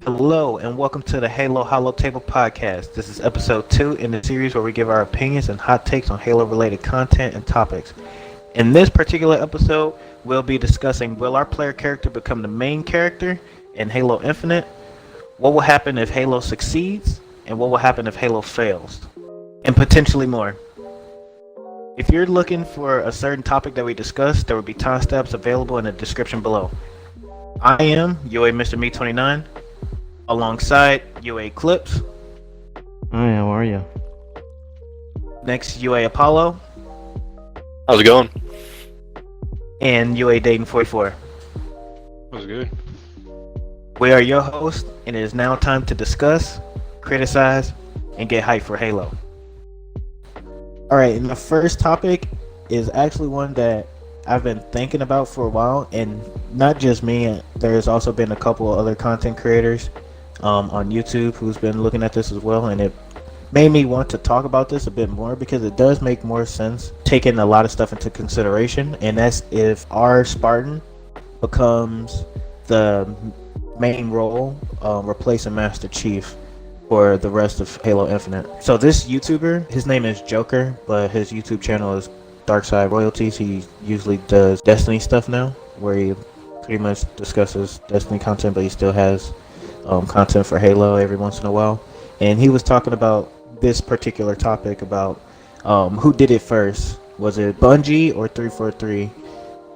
Hello and welcome to the Holo-Table podcast. This is episode 2 in the series where we give our opinions and hot takes on Halo related content and topics. In this particular episode, we'll be discussing will our player character become the main character in Halo Infinite? What will happen if Halo succeeds? And what will happen if Halo fails? And potentially more. If you're looking for a certain topic that we discussed, there will be timestamps available in the description below. I am UA Mr. Me29. Alongside UA Clips. Hi, how are you? Next, UA Apollo. How's it going? And UA Dayton 44. How's good? We are your hosts, and it is now time to discuss, criticize, and get hyped for Halo. Alright, and the first topic is actually one that I've been thinking about for a while, and not just me, there's also been a couple of other content creators on YouTube who's been looking at this as well, and it made me want to talk about this a bit more because it does make more sense taking a lot of stuff into consideration, and that's if our Spartan becomes the main role, replacing Master Chief for the rest of Halo Infinite. So this YouTuber, his name is Joker, but his YouTube channel is Darkside Royalties. He usually does Destiny stuff now, where he pretty much discusses Destiny content, but he still has content for Halo every once in a while. And he was talking about this particular topic about who did it first. Was it Bungie or 343,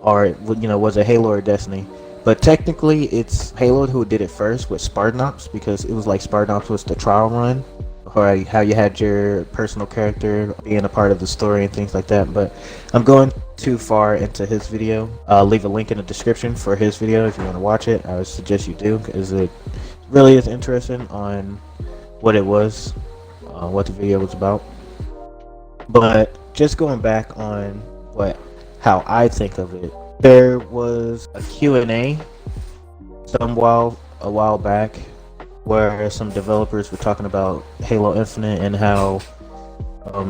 or was it Halo or Destiny? But technically it's Halo who did it first with Spartan Ops, because it was like Spartan Ops was the trial run, or how you had your personal character being a part of the story and things like that. But I'm going too far into his video. I'll leave a link in the description for his video if you want to watch it. I would suggest you do, because it really is interesting on what it was, what the video was about. But just going back on how I think of it, there was a Q&A a while back where some developers were talking about Halo Infinite and how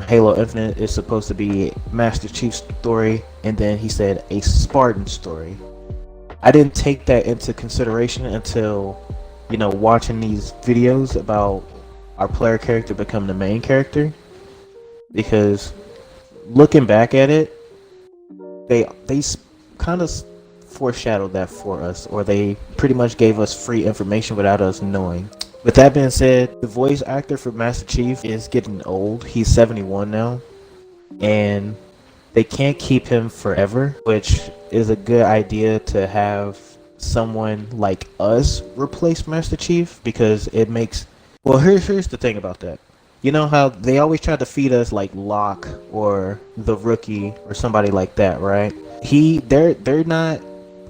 Halo Infinite is supposed to be Master Chief's story, and then he said a Spartan story. I didn't take that into consideration until watching these videos about our player character become the main character, because looking back at it, they kind of foreshadowed that for us, or they pretty much gave us free information without us knowing. With that being said, the voice actor for Master Chief is getting old. He's 71 now, and they can't keep him forever, which is a good idea to have someone like us replace Master Chief, because it makes... Well, here's the thing about that. You know how they always try to feed us like Locke or the Rookie or somebody like that, right? They're not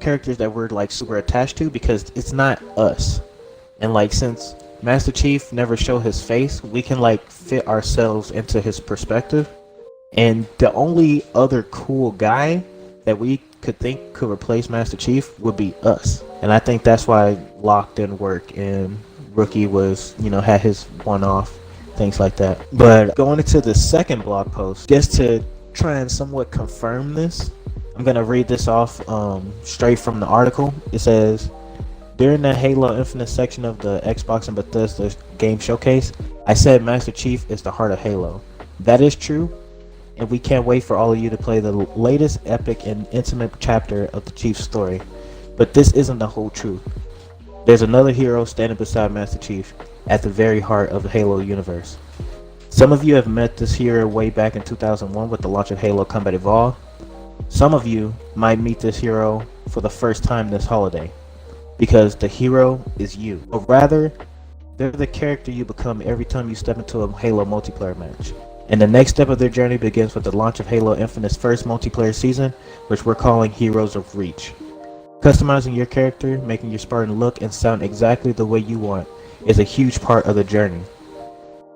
characters that we're like super attached to, because it's not us. And like, since Master Chief never showed his face, we can like fit ourselves into his perspective. And the only other cool guy that we could think could replace Master Chief would be us. And I think that's why Locke didn't work and Rookie was, had his one-off, things like that. But going into the second blog post, just to try and somewhat confirm this, I'm going to read this off straight from the article. It says, during the Halo Infinite section of the Xbox and Bethesda game showcase, I said Master Chief is the heart of Halo. That is true, and we can't wait for all of you to play the latest epic and intimate chapter of the Chief's story. But this isn't the whole truth. There's another hero standing beside Master Chief at the very heart of the Halo universe. Some of you have met this hero way back in 2001 with the launch of Halo Combat Evolved. Some of you might meet this hero for the first time this holiday, because the hero is you. Or rather, they're the character you become every time you step into a Halo multiplayer match. And the next step of their journey begins with the launch of Halo Infinite's first multiplayer season, which we're calling Heroes of Reach. Customizing your character, making your Spartan look and sound exactly the way you want, is a huge part of the journey.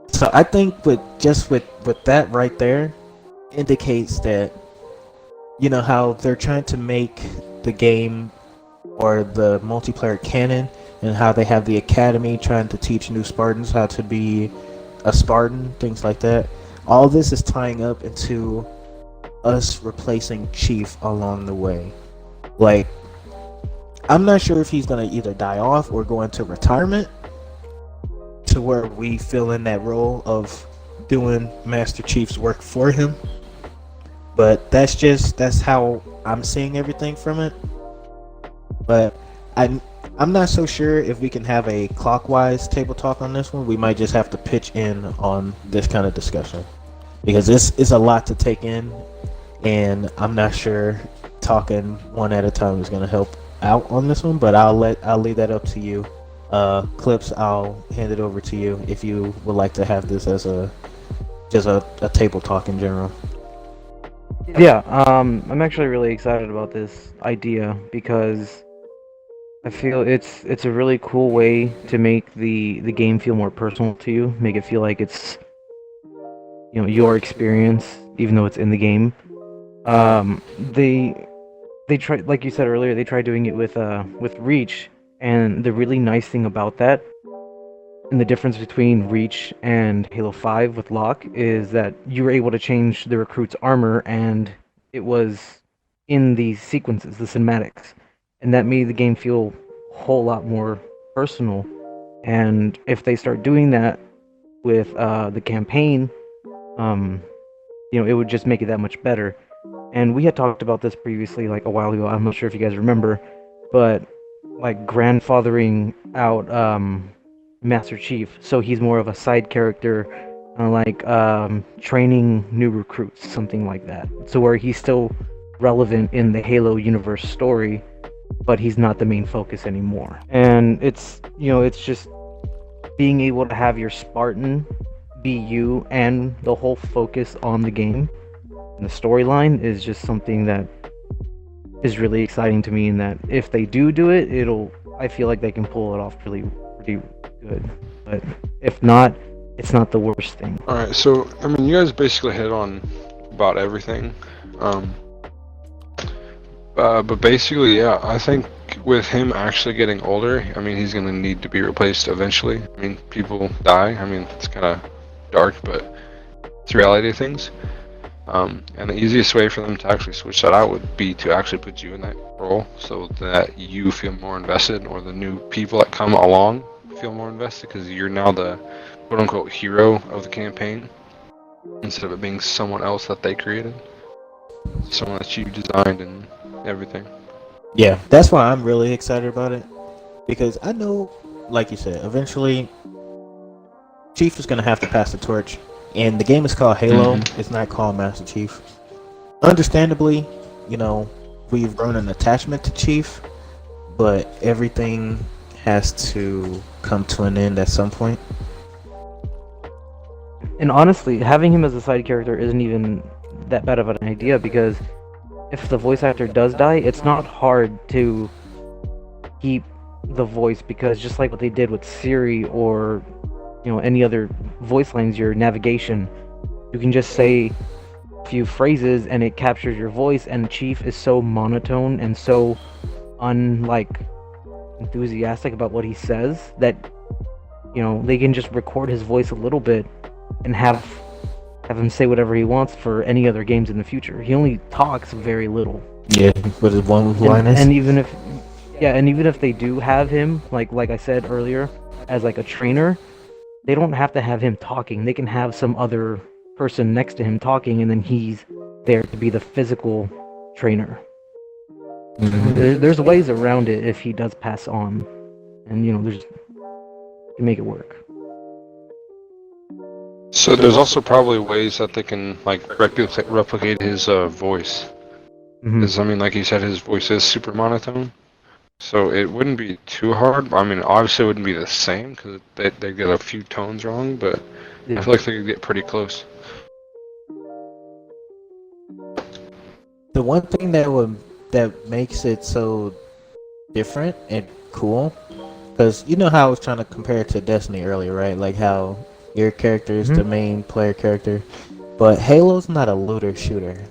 So I think with that right there indicates that, how they're trying to make the game or the multiplayer canon, and how they have the academy trying to teach new Spartans how to be a Spartan, things like that. All this is tying up into us replacing Chief along the way. Like, I'm not sure if he's gonna either die off or go into retirement, to where we fill in that role of doing Master Chief's work for him. But that's how I'm seeing everything from it. But I'm not so sure if we can have a clockwise table talk on this one. We might just have to pitch in on this kind of discussion because this is a lot to take in, and I'm not sure talking one at a time is going to help out on this one. But I'll leave that up to you. Clips, I'll hand it over to you if you would like to have this as just a table talk in general. Yeah, I'm actually really excited about this idea because I feel it's a really cool way to make the game feel more personal to you, make it feel like it's your experience, even though it's in the game. They try, like you said earlier, they tried doing it with Reach, and the really nice thing about that, and the difference between Reach and Halo 5 with Locke, is that you were able to change the recruit's armor, and it was in these sequences, the cinematics, and that made the game feel a whole lot more personal. And if they start doing that with the campaign, it would just make it that much better. And we had talked about this previously, like a while ago. I'm not sure if you guys remember, but like grandfathering out Master Chief, so he's more of a side character, like training new recruits, something like that. So where he's still relevant in the Halo universe story, but he's not the main focus anymore. And it's just being able to have your Spartan be you, and the whole focus on the game and the storyline is just something that is really exciting to me, and that if they do it, I feel like they can pull it off pretty good. But if not, it's not the worst thing. Alright, so, I mean, you guys basically hit on about everything. But basically, yeah, I think with him actually getting older, I mean, he's going to need to be replaced eventually. I mean, people die. I mean, it's kind of dark, but it's the reality of things. And the easiest way for them to actually switch that out would be to actually put you in that role so that you feel more invested, or the new people that come along feel more invested, because you're now the quote-unquote hero of the campaign instead of it being someone else that they created, someone that you designed and everything. Yeah, that's why I'm really excited about it, because I know, like you said, eventually Chief is going to have to pass the torch, and the game is called Halo. It's not called Master Chief. Understandably, we've grown an attachment to Chief, but everything has to come to an end at some point. And honestly, having him as a side character isn't even that bad of an idea, because if the voice actor does die, it's not hard to keep the voice, because just like what they did with Siri or any other voice lines, your navigation, you can just say a few phrases and it captures your voice. And Chief is so monotone and so enthusiastic about what he says that they can just record his voice a little bit and have him say whatever he wants for any other games in the future. He only talks very little. Yeah, with his one-liners. And even if they do have him, like I said earlier, as like a trainer, they don't have to have him talking. They can have some other person next to him talking, and then he's there to be the physical trainer. There's ways around it if he does pass on, and there's to make it work. So there's also probably ways that they can replicate his voice. Because I mean, like you said, his voice is super monotone, so it wouldn't be too hard. I mean, obviously it wouldn't be the same because they get a few tones wrong, but I feel like they could get pretty close. The one thing that makes it so different and cool, because how I was trying to compare it to Destiny earlier, right? Like how your character is the main player character, but Halo's not a looter shooter,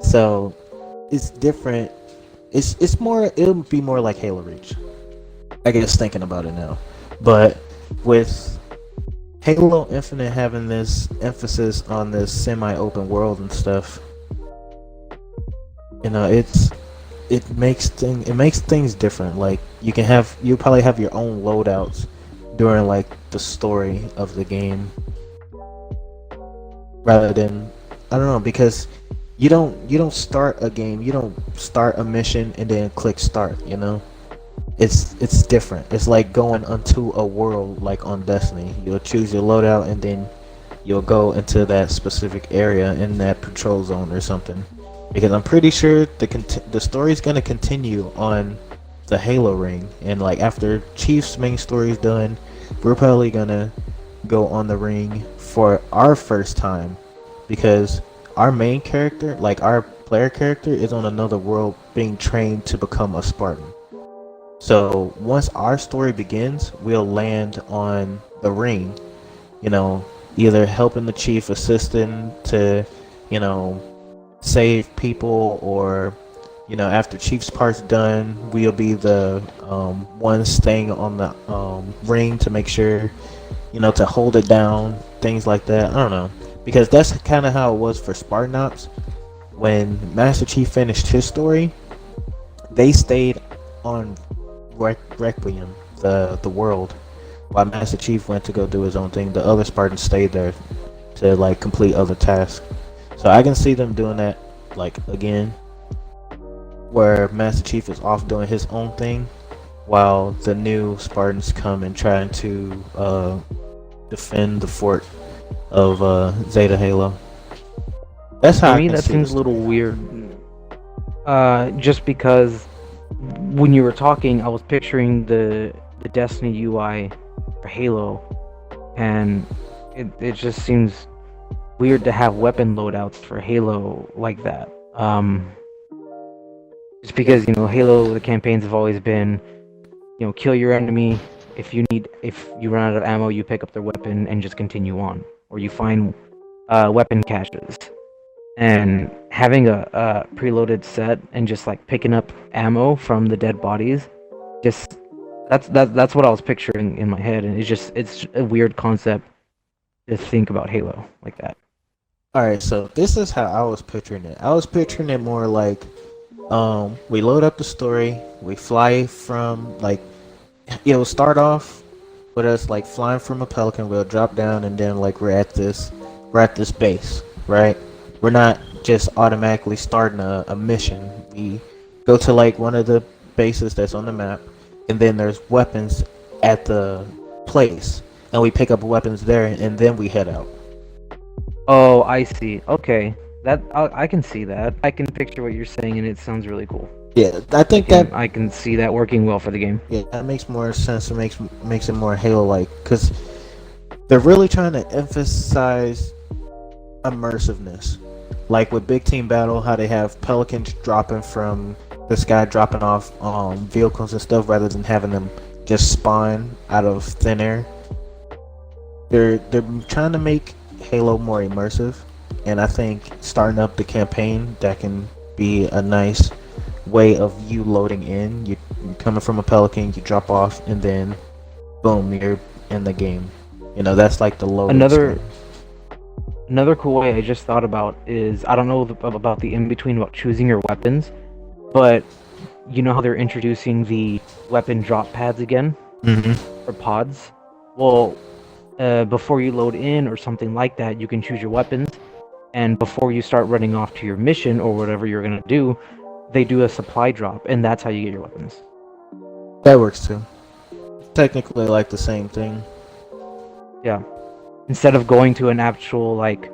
so it's different. It's more, it'll be more like Halo Reach, I guess, thinking about it now. But with Halo Infinite having this emphasis on this semi-open world and stuff, it makes things different. Like you'll probably have your own loadouts during like the story of the game, rather than, I don't know, because you don't start a game, you don't start a mission and then click start, you know? It's different. It's like going onto a world like on Destiny. You'll choose your loadout and then you'll go into that specific area in that patrol zone or something. Because I'm pretty sure the story's gonna continue on the Halo ring, and like after Chief's main story's done, we're probably gonna go on the ring for our first time, because our main character, like our player character, is on another world being trained to become a Spartan. So once our story begins, we'll land on the ring, you know, either helping the chief, assisting to, you know, save people, or, you know, after Chief's part's done, we'll be the one staying on the ring to make sure, you know, to hold it down, things like that. I don't know, because that's kind of how it was for Spartan Ops. When Master Chief finished his story, they stayed on Requiem, the world, while Master Chief went to go do his own thing. The other Spartans stayed there to like complete other tasks. So I can see them doing that like again, where Master Chief is off doing his own thing while the new Spartans come and trying to defend the fort of Zeta Halo. That's how For I me, can that see seems this. a little weird. Just because when you were talking, I was picturing the Destiny UI for Halo, and it just seems weird to have weapon loadouts for Halo like that. Just because, you know, Halo, the campaigns have always been, you know, kill your enemy. If you run out of ammo, you pick up their weapon and just continue on, or you find weapon caches. And having a preloaded set and just like picking up ammo from the dead bodies, just that's what I was picturing in my head, and it's a weird concept to think about Halo like that. Alright, so this is how I was picturing it. I was picturing it more like, we load up the story, we fly from, like, it'll start off with us like flying from a Pelican, we'll drop down, and then like we're at this base, right? We're not just automatically starting a mission. We go to like one of the bases that's on the map, and then there's weapons at the place, and we pick up weapons there, and then we head out. Oh, I see. Okay, that I can see that. I can picture what you're saying, and it sounds really cool. Yeah, I think that, I can see that working well for the game. yeah, that makes more sense. It makes it more Halo-like, because they're really trying to emphasize immersiveness. Like with Big Team Battle, how they have pelicans dropping from the sky, dropping off vehicles and stuff, rather than having them just spawn out of thin air. They're trying to make Halo more immersive, and I think starting up the campaign, that can be a nice way of you loading in. You're coming from a pelican, you drop off, and then boom, you're in the game. You know, that's like the loading screen. Another cool way I just thought about is, I don't know about the in-between about choosing your weapons, but you know how they're introducing the weapon drop pads again? Mm-hmm. Or pods? Well, before you load in or something like that, you can choose your weapons, and before you start running off to your mission or whatever you're going to do, they do a supply drop, and that's how you get your weapons. That works too. Technically like the same thing. Yeah. Instead of going to an actual, like,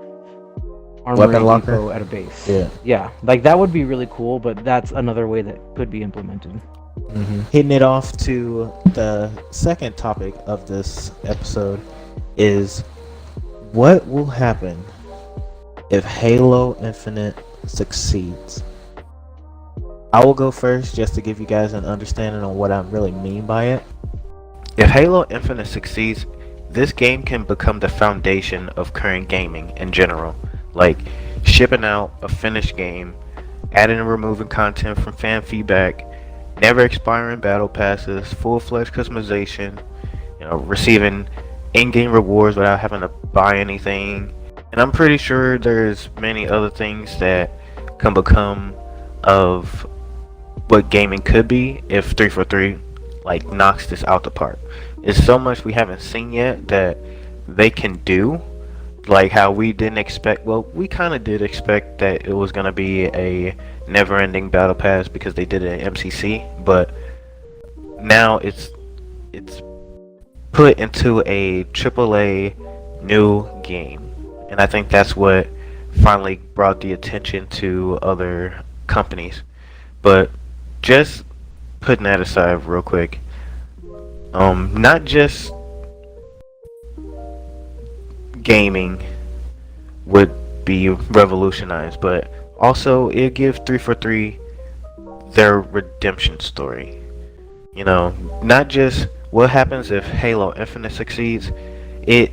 armory Weapon locker? depot at a base. Yeah. Yeah, like that would be really cool, but that's another way that could be implemented. Mm-hmm. Hitting it off to the second topic of this episode is, what will happen if Halo Infinite succeeds? I will go first just to give you guys an understanding on what I really mean by it. If Halo Infinite succeeds, this game can become the foundation of current gaming in general, like shipping out a finished game, adding and removing content from fan feedback, never expiring battle passes, full-fledged customization, you know, receiving in-game rewards without having to buy anything, and I'm pretty sure there's many other things that can become of what gaming could be if 343 like knocks this out the park. it's so much we haven't seen yet that they can do. Like how we didn't expect. Well, we kind of did expect that it was gonna be a never-ending battle pass because they did it in MCC, but now it's put into a AAA new game, and I think that's what finally brought the attention to other companies. But just putting that aside real quick, not just gaming would be revolutionized, but also it gives 343 their redemption story. You know, not just what happens if Halo Infinite succeeds, it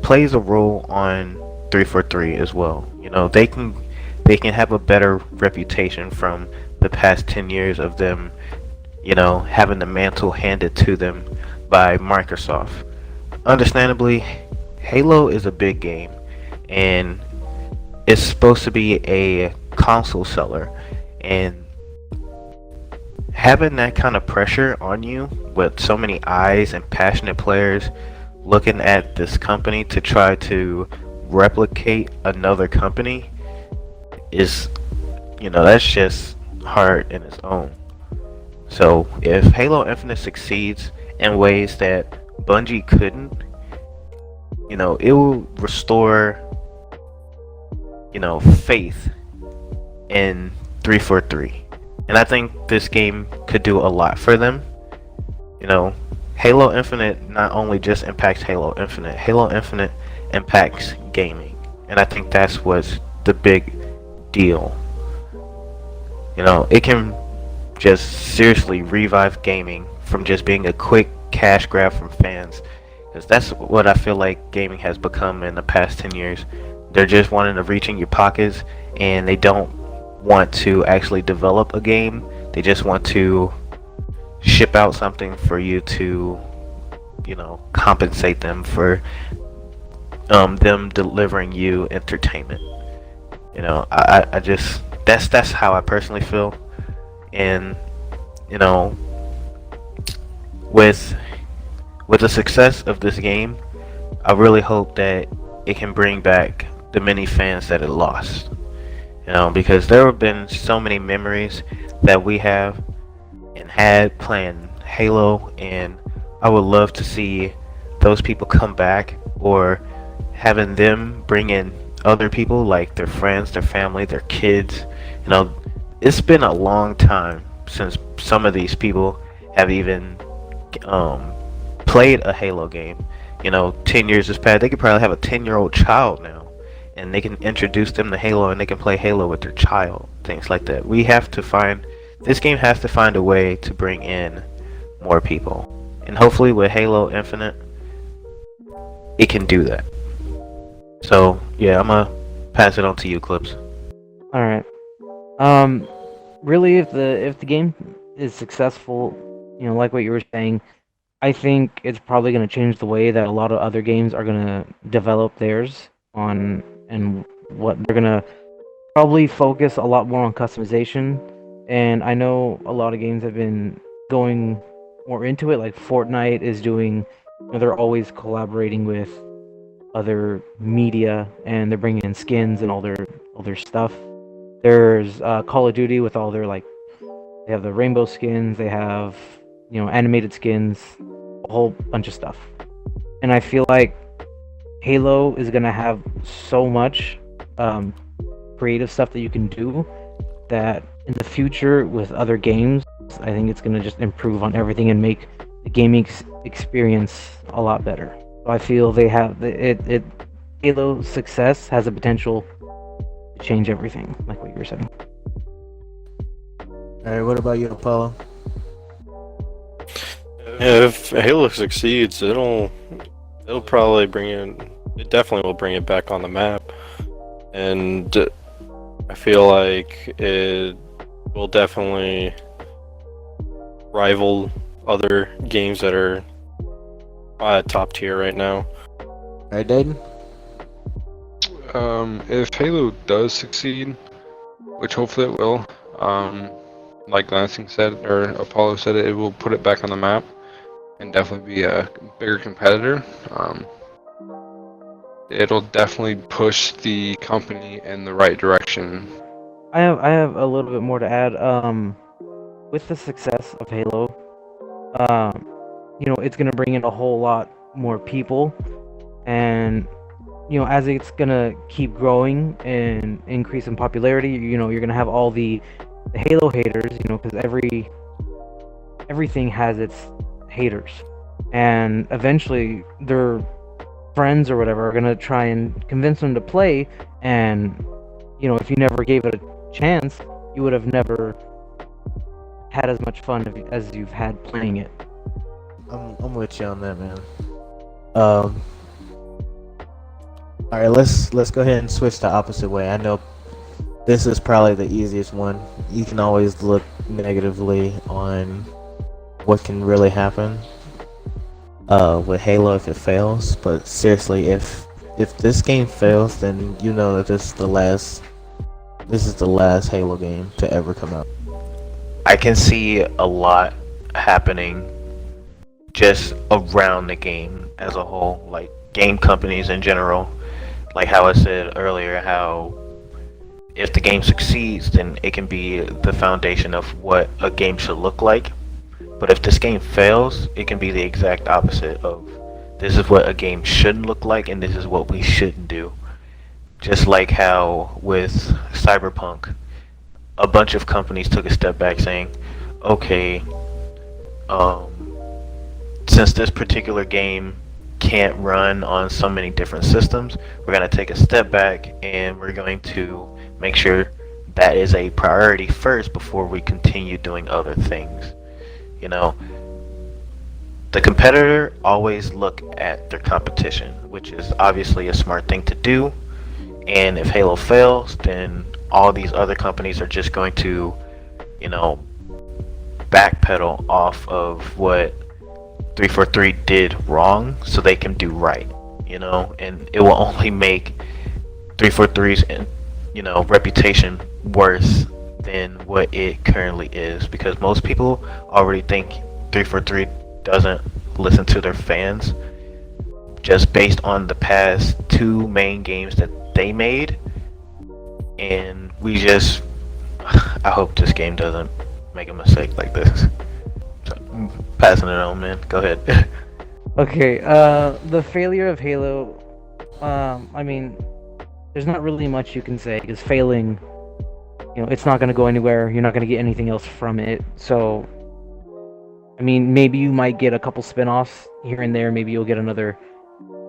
plays a role on 343 as well. You know, they can have a better reputation from the past 10 years of them, you know, having the mantle handed to them by Microsoft. Understandably, Halo is a big game, and it's supposed to be a console seller, and having that kind of pressure on you with so many eyes and passionate players looking at this company to try to replicate another company is, you know, that's just hard in its own. So if Halo Infinite succeeds in ways that Bungie couldn't, you know, it will restore, you know, faith in 343. And I think this game could do a lot for them. You know, Halo Infinite not only just impacts Halo Infinite impacts gaming. And I think that's what's the big deal. You know, it can just seriously revive gaming from just being a quick cash grab from fans. Because that's what I feel like gaming has become in the past 10 years. They're just wanting to reach in your pockets, and they don't want to actually develop a game. They just want to ship out something for you to, you know, compensate them for them delivering you entertainment. You know, I just that's how I personally feel. And you know, with the success of this game, I really hope that it can bring back the many fans that it lost. You know, because there have been so many memories that we have and had playing Halo, and I would love to see those people come back, or having them bring in other people like their friends, their family, their kids. You know, it's been a long time since some of these people have even played a Halo game. You know, 10 years has passed. They could probably have a 10-year-old child now, and they can introduce them to Halo, and they can play Halo with their child. Things like that. This game has to find a way to bring in more people. And hopefully with Halo Infinite, it can do that. So, yeah, I'm gonna pass it on to you, Clips. All right. Really, if the game is successful, you know, like what you were saying, I think it's probably going to change the way that a lot of other games are going to develop theirs on, and what they're going to probably focus a lot more on customization. And I know a lot of games have been going more into it, like Fortnite is doing, you know, they're always collaborating with other media, and they're bringing in skins and all their stuff. There's Call of Duty with all their, like, they have the rainbow skins, they have, you know, animated skins, a whole bunch of stuff. And I feel like Halo is gonna have so much creative stuff that you can do, that in the future with other games, I think it's gonna just improve on everything and make the gaming experience a lot better. So I feel they have Halo's success has the potential to change everything, like what you were saying. Alright, what about you, Apollo? Yeah, if Halo succeeds, it'll probably it definitely will bring it back on the map, and I feel like it will definitely rival other games that are top tier right now. Alright, Dayton? If Halo does succeed, which hopefully it will, like Lansing said, or Apollo said, it will put it back on the map. and definitely be a bigger competitor. It'll definitely push the company in the right direction. I have a little bit more to add. With the success of Halo, um, it's gonna bring in a whole lot more people, and as it's gonna keep growing and increase in popularity, you're gonna have all the Halo haters, because everything has its haters, and eventually their friends or whatever are gonna try and convince them to play, and if you never gave it a chance, you would have never had as much fun as you've had playing it. I'm with you on that, man. Um, all right, let's go ahead and switch the opposite way. I know this is probably the easiest one. You can always look negatively on what can really happen with Halo if it fails, but seriously, if this game fails, then you know that this is the last Halo game to ever come out. I can see a lot happening just around the game as a whole, like game companies in general. Like how I said earlier, how if the game succeeds, then it can be the foundation of what a game should look like. But if this game fails, it can be the exact opposite of this is what a game shouldn't look like and this is what we shouldn't do. Just like how with Cyberpunk, a bunch of companies took a step back saying, okay, since this particular game can't run on so many different systems, we're going to take a step back and we're going to make sure that is a priority first before we continue doing other things. The competitor always look at their competition, which is obviously a smart thing to do. And if Halo fails, then all these other companies are just going to, backpedal off of what 343 did wrong so they can do right, and it will only make 343's, reputation worse than what it currently is, because most people already think 343 doesn't listen to their fans just based on the past two main games that they made, and I hope this game doesn't make a mistake like this. So, passing it on, man. Go ahead. Okay, the failure of Halo, there's not really much you can say, because failing, it's not going to go anywhere, you're not going to get anything else from it, so, maybe you might get a couple spin-offs here and there, maybe you'll get another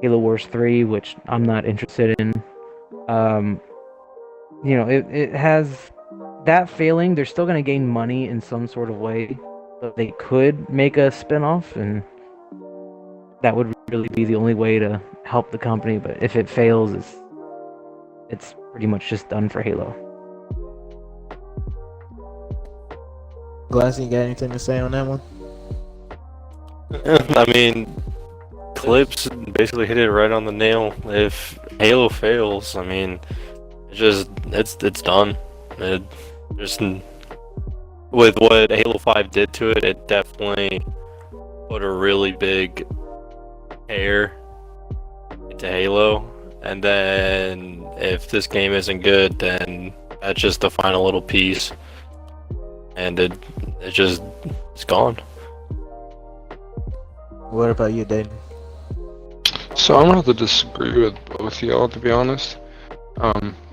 Halo Wars 3, which I'm not interested in. It has that failing, they're still going to gain money in some sort of way, so they could make a spin-off, and that would really be the only way to help the company, but if it fails, it's pretty much just done for Halo. Glassy, you got anything to say on that one? Clips basically hit it right on the nail. If Halo fails, it's done. It just, with what Halo 5 did to it, it definitely put a really big tear into Halo. And then if this game isn't good, then that's just the final little piece, and it's gone. What about you, Dayton? So I'm gonna have to disagree with both y'all, to be honest.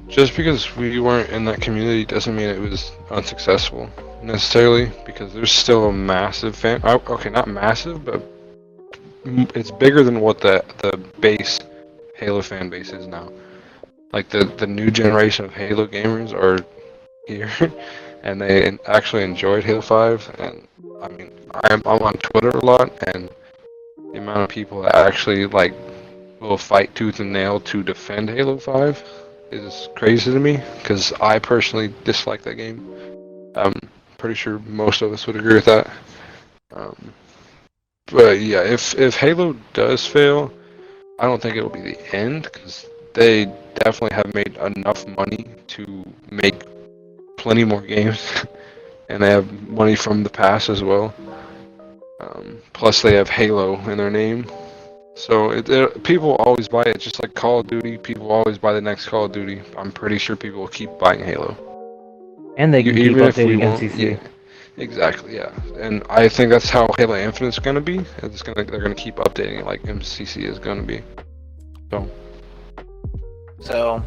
Just because we weren't in that community doesn't mean it was unsuccessful necessarily, because there's still a massive fan. Okay, not massive, but it's bigger than what the base Halo fan base is now. Like the new generation of Halo gamers are here, and they actually enjoyed Halo 5. And I'm on Twitter a lot, and the amount of people that actually will fight tooth and nail to defend Halo 5 is crazy to me, because I personally dislike that game. I'm pretty sure most of us would agree with that. But yeah, if Halo does fail, I don't think it'll be the end, because they definitely have made enough money to make plenty more games, and they have money from the past as well. Plus, they have Halo in their name. So people always buy it, just like Call of Duty. People always buy the next Call of Duty. I'm pretty sure people will keep buying Halo. And they can keep Even if we updating won't, MCC. yeah, exactly, yeah. And I think that's how Halo Infinite's gonna be. They're gonna keep updating it like MCC is gonna be. So,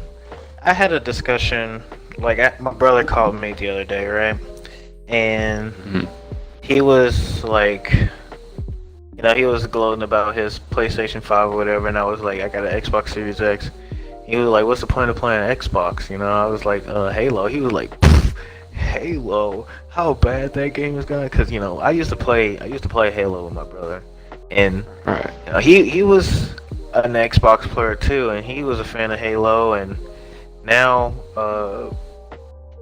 I had a discussion. My brother called me the other day, right? And Mhm. he was like, he was gloating about his PlayStation 5 or whatever, and I was like, I got an Xbox Series X. He was like, what's the point of playing Xbox? I was like, Halo. He was like, Halo? How bad that game is gonna? Cause I used to play Halo with my brother, and Alright. he was an Xbox player too, and he was a fan of Halo, and now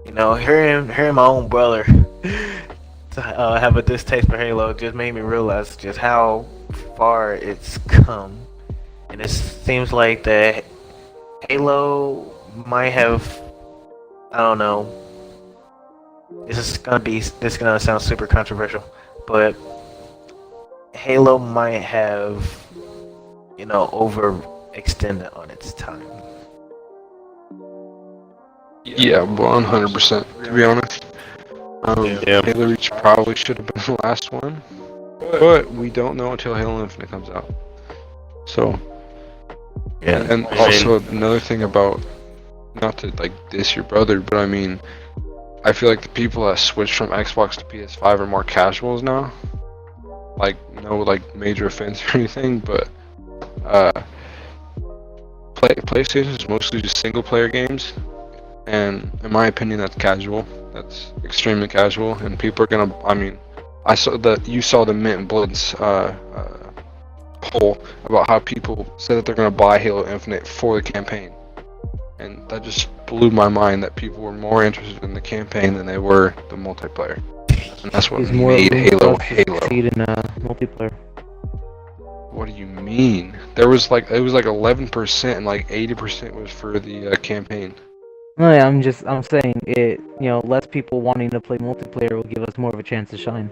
hearing my own brother to have a distaste for Halo just made me realize just how far it's come, and it seems like that Halo might have, I don't know. This is gonna sound super controversial, but Halo might have, overextended on its time. Yeah, 100%. To be honest, Yeah. Halo Reach probably should have been the last one, but we don't know until Halo Infinite comes out. So, Yeah. and also another thing about, not to like diss your brother, but I mean, I feel like the people that switch from Xbox to PS5 are more casuals now. Like, no like major offense or anything, but PlayStation is mostly just single player games, and in my opinion, that's casual. That's extremely casual, and people are gonna. I mean, you saw the Mint Blitz poll about how people said that they're gonna buy Halo Infinite for the campaign, and that just blew my mind that people were more interested in the campaign than they were the multiplayer, and that's what There's more made room Halo for us to Halo. succeed in multiplayer. What do you mean? It was like 11% and like 80% was for the campaign. No, yeah, I'm saying it. Less people wanting to play multiplayer will give us more of a chance to shine.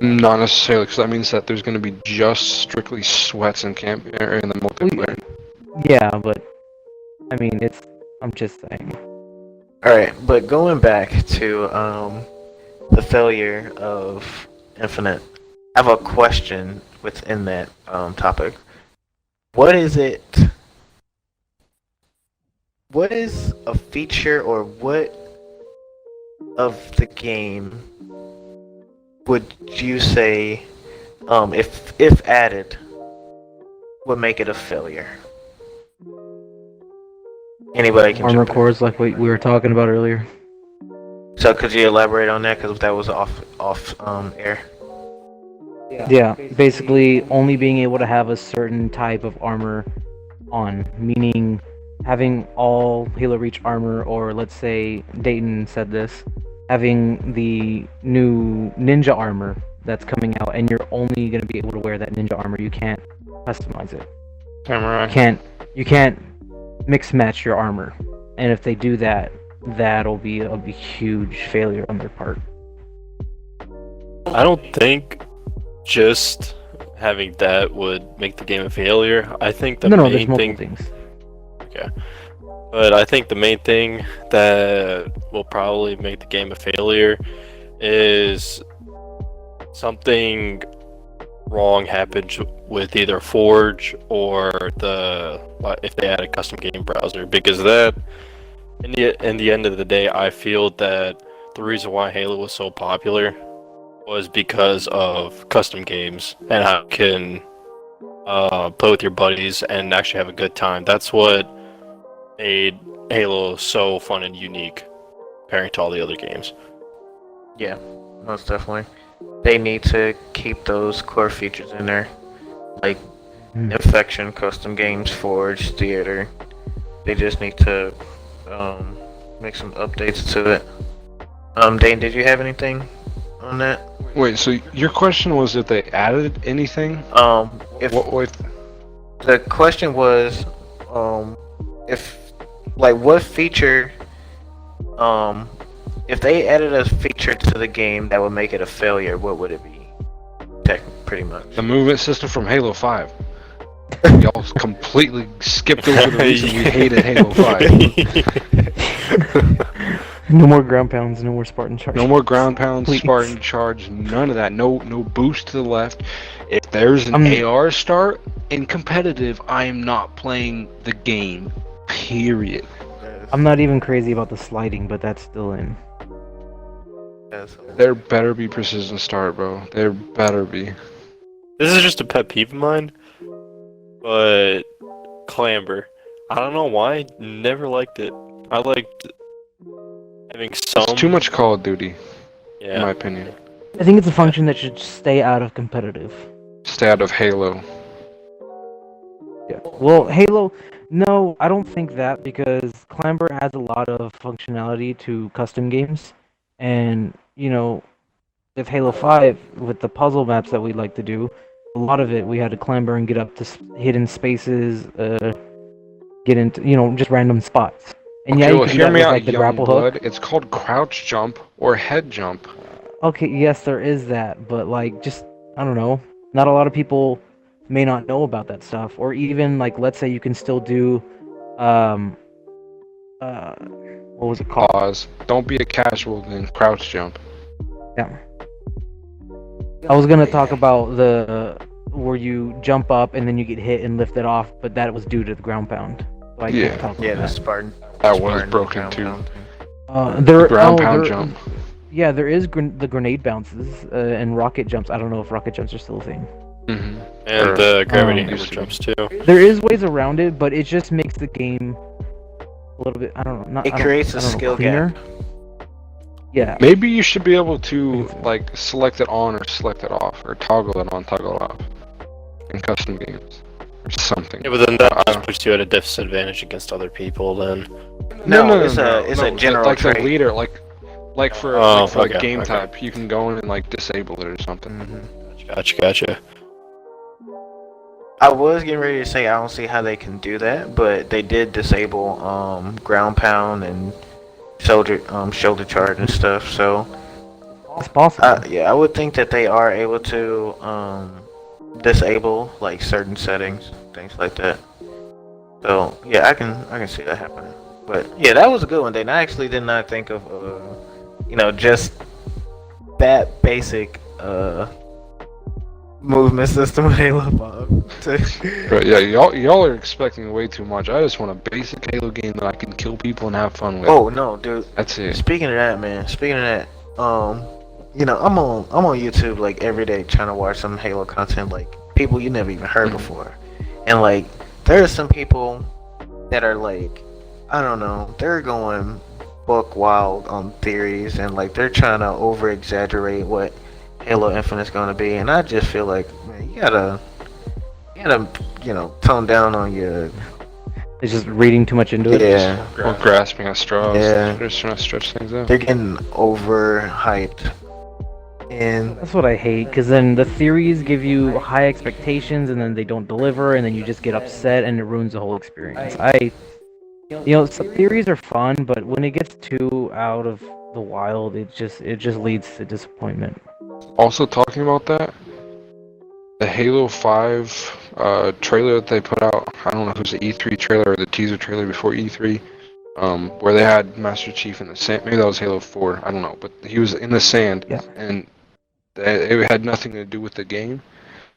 Not necessarily, because that means that there's going to be just strictly sweats in in the multiplayer. Yeah, but I mean, I'm just saying. All right, but going back to the failure of Infinite, I have a question within that topic. What is it? What is a feature or what of the game would you say, if added, would make it a failure? Anybody can Armor jump in. cores, like we were talking about earlier. So could you elaborate on that? Because that was off air. Yeah, basically only being able to have a certain type of armor on, meaning having all Halo Reach armor, or let's say Dayton said this, having the new ninja armor that's coming out, and you're only going to be able to wear that ninja armor. You can't customize it. Samurai. You can't mix match your armor. And if they do that, that'll be a huge failure on their part. I don't think just having that would make the game a failure. I think the there's main multiple thing. things. But I think the main thing that will probably make the game a failure is something wrong happened with either Forge or if they add a custom game browser, because that in the end of the day, I feel that the reason why Halo was so popular was because of custom games and how you can play with your buddies and actually have a good time. That's what made Halo so fun and unique compared to all the other games. Yeah, most definitely. They need to keep those core features in there, like Infection, custom games, Forge, Theater. They just need to make some updates to it. Dane, did you have anything on that? Wait, so your question was if they added anything? If What? the question was, what feature, if they added a feature feature to the game that would make it a failure, what would it be? Pretty much. The movement system from Halo 5. Y'all completely skipped over the reason we hated Halo 5. No more ground pounds, no more Spartan charge. No more ground pounds, Please. Spartan charge, none of that. No boost to the left. If there's an AR start in competitive, I am not playing the game. Period. I'm not even crazy about the sliding, but that's still in. There better be precision start, bro. There better be. This is just a pet peeve of mine, but clamber. I don't know why. Never liked it. I liked having some. It's too much Call of Duty, Yeah. in my opinion. I think it's a function that should stay out of competitive. Stay out of Halo. Yeah. Well, Halo, no, I don't think that because Clamber adds a lot of functionality to custom games, and you know, with Halo 5, with the puzzle maps that we like to do, a lot of it we had to clamber and get up to hidden spaces, get into just random spots. And Okay, yeah, you well, can do hear that me with, out, like the grapple hook. Youngblood. It's called crouch jump or head jump. Okay, yes, there is that, but like, just I don't know. Not a lot of people may not know about that stuff, or even like, let's say you can still do, what was it called? Pause. Don't be a casual, then crouch jump. Yeah. I was gonna talk about the where you jump up and then you get hit and lift it off, but that was due to the ground pound. So I Yeah. can't talk about Yeah, the that. Spartan. That was Spartan broken ground too. pound. There, Ground pound jump. Yeah, there is the grenade bounces and rocket jumps. I don't know if rocket jumps are still a thing. Mm-hmm. And the gravity Um, hammer jumps too. There is ways around it, but it just makes the game a little bit. I don't know. It creates a skill gap. Yeah. Maybe you should be able to like select it on or select it off, or toggle it on, toggle it off in custom games or something. Yeah, but then that just puts you at a disadvantage against other people. Then. No, it's a general like trait. the leader, like for Oh, like okay, game okay. type, you can go in and like disable it or something. Gotcha. I was getting ready to say I don't see how they can do that, but they did disable ground pound and shoulder charge and stuff. So It's possible. yeah, I would think that they are able to disable like certain settings, things like that. So yeah, I can see that happening. But yeah, that was a good one. Then I actually did not think of just that basic movement system with Halo 5. But yeah, y'all are expecting way too much. I just want a basic Halo game that I can kill people and have fun with. Oh no, dude. That's it. Speaking of that, man. I'm on YouTube like every day trying to watch some Halo content, like people you never even heard before, and like there are some people that are like, I don't know, they're going buck wild on theories and like they're trying to over exaggerate what Halo Infinite's gonna be, and I just feel like, man, you gotta tone down on your It's just reading too much into it. yeah. Or grasping at straws. Yeah. They're just trying to stretch things out. They're getting overhyped, and That's what I hate, because then the theories give you high expectations and then they don't deliver, and then you just get upset and it ruins the whole experience. Some theories are fun, but when it gets too out of the wild, it just leads to disappointment. Also talking about that, the Halo 5 trailer that they put out, I don't know if it was the E3 trailer or the teaser trailer before E3, where they had Master Chief in the sand. Maybe that was Halo 4, I don't know, but he was in the sand, Yeah. and it had nothing to do with the game,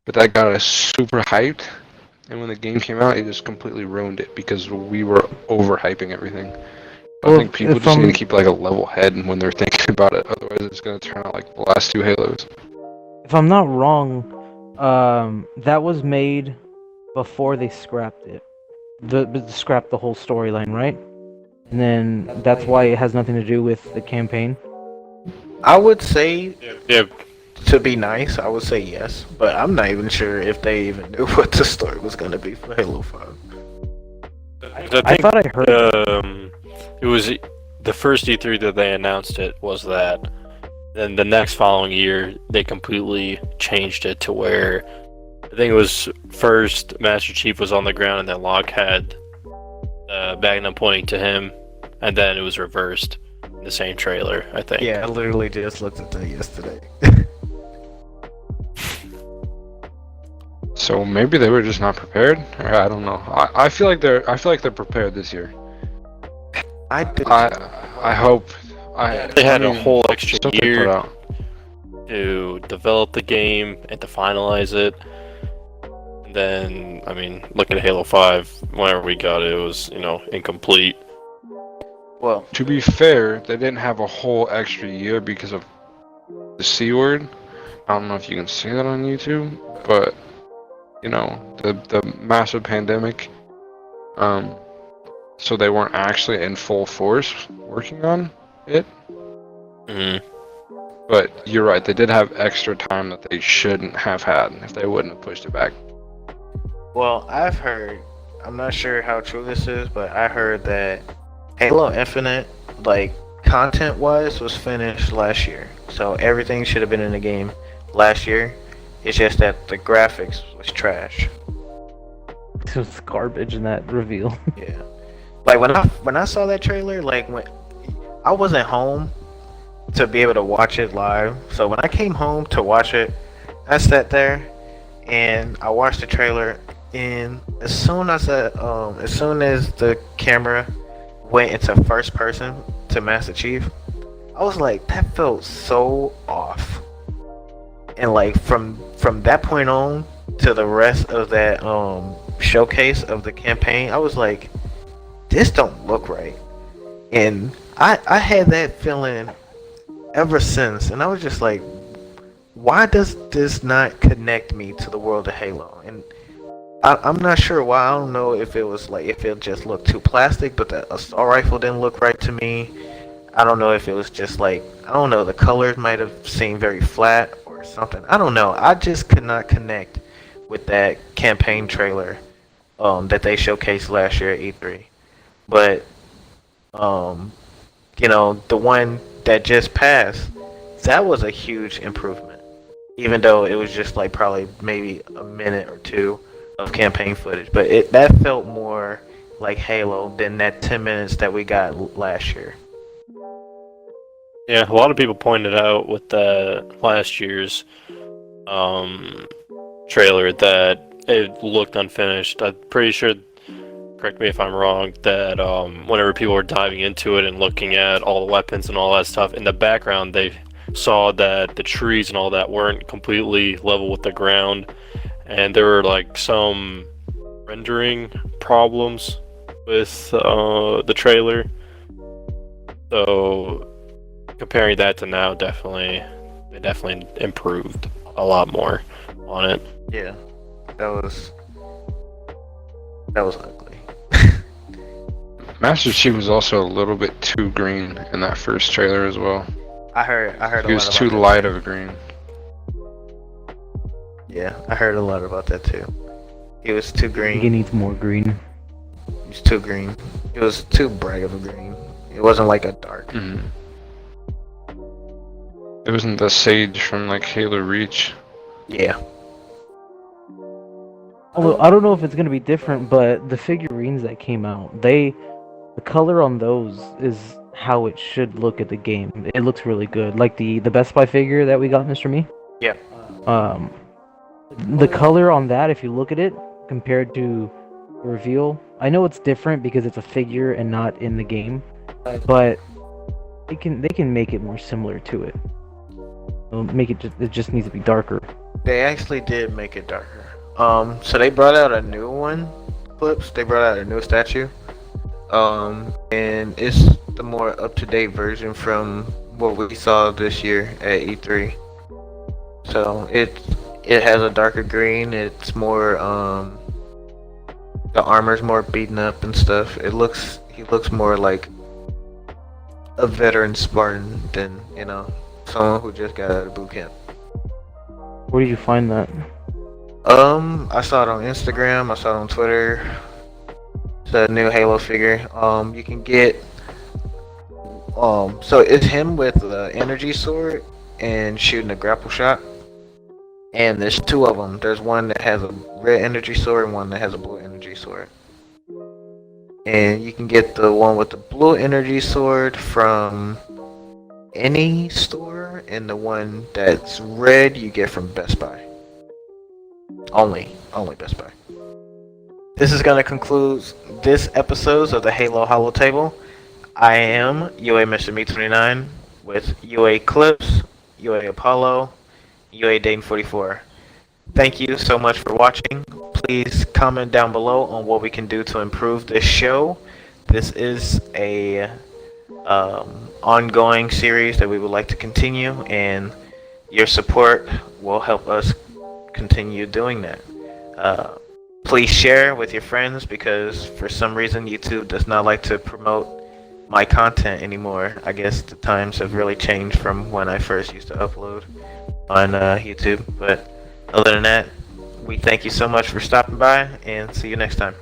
but that got us super hyped, and when the game came out, it just completely ruined it because we were overhyping everything. I Well, think people if just need I'm- to keep like a level head when they're thinking about it, otherwise it's going to turn out like the last two Halos. If I'm not wrong, that was made before they scrapped it. Scrapped the whole storyline, right? And then that's why it has nothing to do with the campaign. I would say, Yeah. to be nice, I would say yes, but I'm not even sure if they even knew what the story was gonna be for Halo 5. I thought I heard. It was the first E3 that they announced it was that. Then the next following year, they completely changed it to where I think it was first Master Chief was on the ground and then Locke had Magnum pointing to him, and then it was reversed. the same trailer, I think. Yeah, I literally just looked at that yesterday. So maybe they were just not prepared. Or I don't know. I feel like they're prepared this year. I did. I hope. They had I a mean, whole extra stuff they put year out. to develop the game and to finalize it. And then, I mean, looking at Halo 5, whenever we got it, it was, incomplete. Well, To be fair, they didn't have a whole extra year because of the C word. I don't know if you can see that on YouTube, but the massive pandemic. So they weren't actually in full force working on it. Mhm. But you're right, they did have extra time that they shouldn't have had if they wouldn't have pushed it back. well, I've heard. I'm not sure how true this is, but I heard that Halo Infinite, like content-wise, was finished last year. So everything should have been in the game last year. It's just that the graphics was trash. So it's garbage in that reveal. Yeah. Like when I saw that trailer, like when I wasn't home to be able to watch it live. So when I came home to watch it, I sat there and I watched the trailer, and as soon as the camera went into first person to Master Chief, I was like, that felt so off. And like from that point on to the rest of that showcase of the campaign, I was like, this don't look right. And I had that feeling ever since, and I was just like, why does this not connect me to the world of Halo? And I'm not sure why. I don't know if it was like, if it just looked too plastic, but the assault rifle didn't look right to me. I don't know if it was just like, I don't know, the colors might have seemed very flat or something. I don't know. I just could not connect with that campaign trailer that they showcased last year at E3. But the one that just passed, that was a huge improvement. Even though it was just like probably maybe a minute or two of campaign footage, but that felt more like Halo than that 10 minutes that we got last year. Yeah, a lot of people pointed out with the last year's trailer that it looked unfinished. I'm pretty sure, correct me if I'm wrong, that whenever people were diving into it and looking at all the weapons and all that stuff, in the background they saw that the trees and all that weren't completely level with the ground, and there were like some rendering problems with the trailer. So comparing that to now, they definitely improved a lot more on it. Yeah, that was ugly. Master Chief was also a little bit too green in that first trailer as well. I heard He was too light of a green. Yeah, I heard a lot about that too. He was too I think green. it needs more green. He was too green. It was too bright of a green. It wasn't like a dark. Mm-hmm. It wasn't the sage from like Halo Reach. Yeah. Although I don't know if it's gonna be different, but the figurines that came out, the color on those is how it should look at the game. It looks really good. Like the Best Buy figure that we got, Mr. Me. Yeah. The color on that, if you look at it compared to the reveal, I know it's different because it's a figure and not in the game, but they can make it more similar to it. They'll make it just needs to be darker. They actually did make it darker. So they brought out a new one, Clips. They brought out a new statue. And it's the more up-to-date version from what we saw this year at E3. So it has a darker green. It's more the armor's more beaten up and stuff. He looks more like a veteran Spartan than someone who just got out of boot camp. Where did you find that? I saw it on Instagram. I saw it on Twitter. It's a new Halo figure. You can get. So it's him with the energy sword and shooting a grapple shot. And there's two of them. There's one that has a red energy sword and one that has a blue energy sword. And you can get the one with the blue energy sword from any store, and the one that's red you get from Best Buy. Only Best Buy. This is going to conclude this episode of the Halo Holo-Table. I am UA Mr. Me29 with UA Clips, UA Apollo, UA Dane 44. Thank you so much for watching. Please comment down below on what we can do to improve this show. This is a ongoing series that we would like to continue, and your support will help us continue doing that. Please share with your friends, because for some reason YouTube does not like to promote my content anymore. I guess the times have really changed from when I first used to upload on YouTube. But other than that, we thank you so much for stopping by, and see you next time.